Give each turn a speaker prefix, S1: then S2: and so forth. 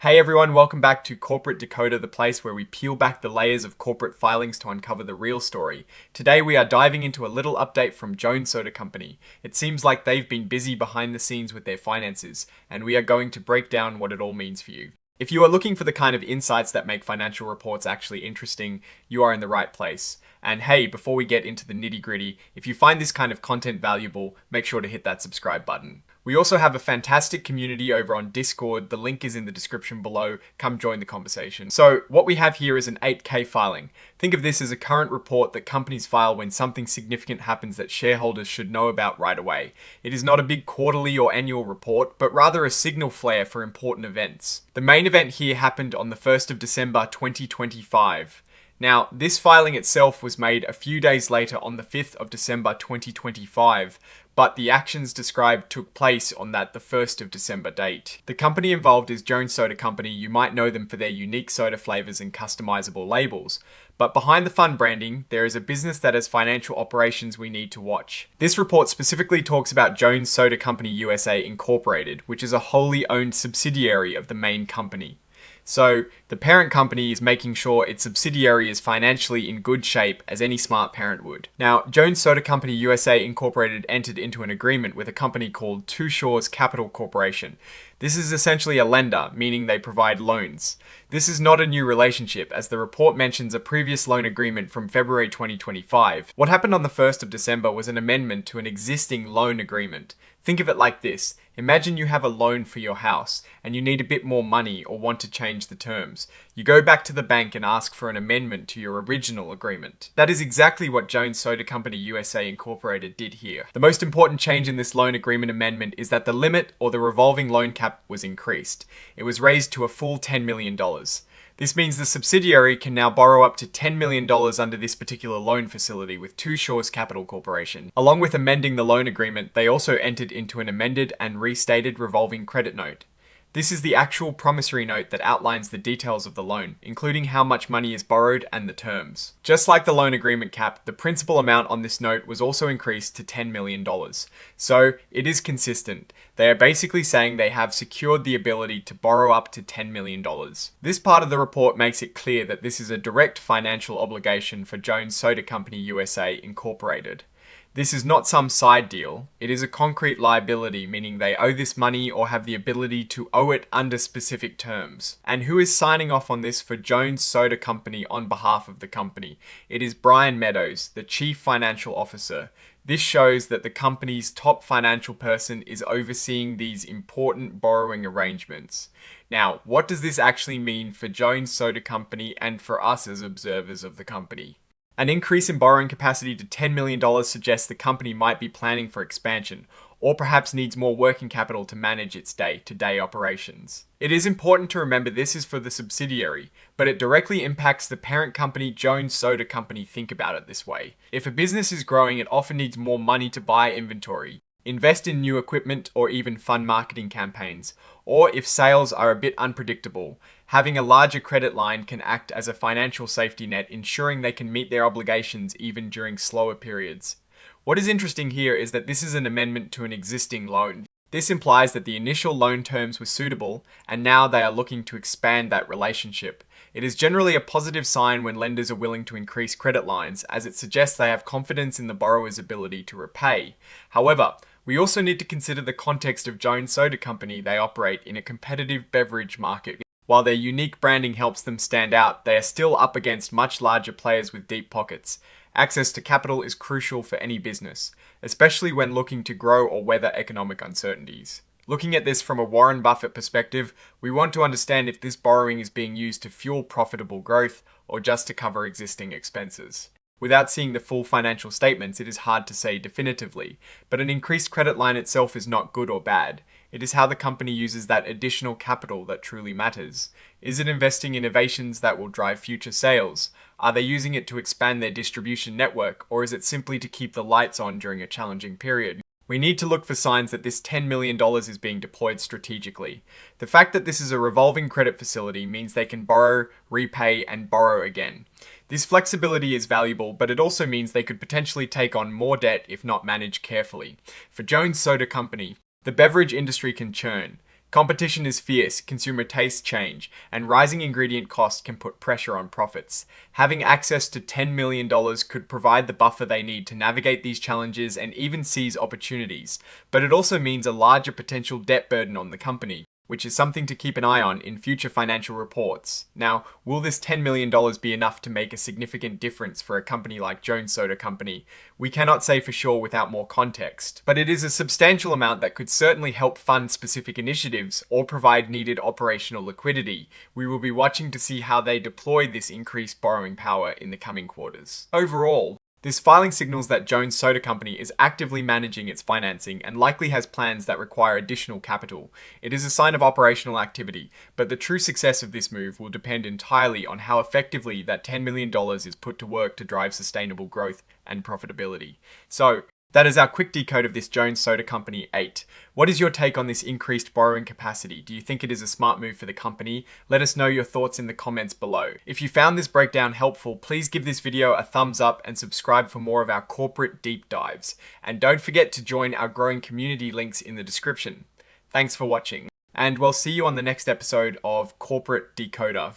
S1: Hey everyone, welcome back to Corporate Decoder, the place where we peel back the layers of corporate filings to uncover the real story. Today we are diving into a little update from Jones Soda Company. It seems like they've been busy behind the scenes with their finances, and we are going to break down what it all means for you. If you are looking for the kind of insights that make financial reports actually interesting, you are in the right place. And hey, before we get into the nitty-gritty, if you find this kind of content valuable, make sure to hit that subscribe button. We also have a fantastic community over on Discord. The link is in the description below. Come join the conversation. So what we have here is an 8K filing. Think of this as a current report that companies file when something significant happens that shareholders should know about right away. It is not a big quarterly or annual report, but rather a signal flare for important events. The main event here happened on the 1st of December 2025. Now, this filing itself was made a few days later on the 5th of December 2025, but the actions described took place on the 1st of December date. The company involved is Jones Soda Company. You might know them for their unique soda flavors and customizable labels. But behind the fun branding, there is a business that has financial operations we need to watch. This report specifically talks about Jones Soda Company USA Incorporated, which is a wholly owned subsidiary of the main company. So the parent company is making sure its subsidiary is financially in good shape, as any smart parent would. Now, Jones Soda Company USA Incorporated entered into an agreement with a company called Two Shores Capital Corporation. This is essentially a lender, meaning they provide loans. This is not a new relationship, as the report mentions a previous loan agreement from February 2025. What happened on the 1st of December was an amendment to an existing loan agreement. Think of it like this. Imagine you have a loan for your house and you need a bit more money or want to change the terms. You go back to the bank and ask for an amendment to your original agreement. That is exactly what Jones Soda Company USA Incorporated did here. The most important change in this loan agreement amendment is that the limit or the revolving loan cap was increased. It was raised to a full $10 million. This means the subsidiary can now borrow up to $10 million under this particular loan facility with Two Shores Capital Corporation. Along with amending the loan agreement, they also entered into an amended and restated revolving credit note. This is the actual promissory note that outlines the details of the loan, including how much money is borrowed and the terms. Just like the loan agreement cap, the principal amount on this note was also increased to $10 million. So it is consistent. They are basically saying they have secured the ability to borrow up to $10 million. This part of the report makes it clear that this is a direct financial obligation for Jones Soda Company USA Incorporated. This is not some side deal. It is a concrete liability, meaning they owe this money or have the ability to owe it under specific terms. And who is signing off on this for Jones Soda Company on behalf of the company? It is Brian Meadows, the Chief Financial Officer. This shows that the company's top financial person is overseeing these important borrowing arrangements. Now, what does this actually mean for Jones Soda Company and for us as observers of the company? An increase in borrowing capacity to $10 million suggests the company might be planning for expansion, or perhaps needs more working capital to manage its day-to-day operations. It is important to remember this is for the subsidiary, but it directly impacts the parent company Jones Soda Company. Think about it this way. If a business is growing, it often needs more money to buy inventory, invest in new equipment, or even fund marketing campaigns. Or if sales are a bit unpredictable, having a larger credit line can act as a financial safety net, ensuring they can meet their obligations even during slower periods. What is interesting here is that this is an amendment to an existing loan. This implies that the initial loan terms were suitable, and now they are looking to expand that relationship. It is generally a positive sign when lenders are willing to increase credit lines, as it suggests they have confidence in the borrower's ability to repay. However, we also need to consider the context of Jones Soda Company. They operate in a competitive beverage market. While their unique branding helps them stand out, they are still up against much larger players with deep pockets. Access to capital is crucial for any business, especially when looking to grow or weather economic uncertainties. Looking at this from a Warren Buffett perspective, we want to understand if this borrowing is being used to fuel profitable growth or just to cover existing expenses. Without seeing the full financial statements, it is hard to say definitively, but an increased credit line itself is not good or bad. It is how the company uses that additional capital that truly matters. Is it investing in innovations that will drive future sales? Are they using it to expand their distribution network, or is it simply to keep the lights on during a challenging period? We need to look for signs that this $10 million is being deployed strategically. The fact that this is a revolving credit facility means they can borrow, repay, and borrow again. This flexibility is valuable, but it also means they could potentially take on more debt if not managed carefully. For Jones Soda Company, the beverage industry can churn. Competition is fierce, consumer tastes change, and rising ingredient costs can put pressure on profits. Having access to $10 million could provide the buffer they need to navigate these challenges and even seize opportunities, but it also means a larger potential debt burden on the company, which is something to keep an eye on in future financial reports. Now, will this $10 million be enough to make a significant difference for a company like Jones Soda Company? We cannot say for sure without more context, but it is a substantial amount that could certainly help fund specific initiatives or provide needed operational liquidity. We will be watching to see how they deploy this increased borrowing power in the coming quarters. Overall, this filing signals that Jones Soda Company is actively managing its financing and likely has plans that require additional capital. It is a sign of operational activity, but the true success of this move will depend entirely on how effectively that $10 million is put to work to drive sustainable growth and profitability. So, that is our quick decode of this Jones Soda Company 8. What is your take on this increased borrowing capacity? Do you think it is a smart move for the company? Let us know your thoughts in the comments below. If you found this breakdown helpful, please give this video a thumbs up and subscribe for more of our corporate deep dives. And don't forget to join our growing community, links in the description. Thanks for watching, and we'll see you on the next episode of Corporate Decoder.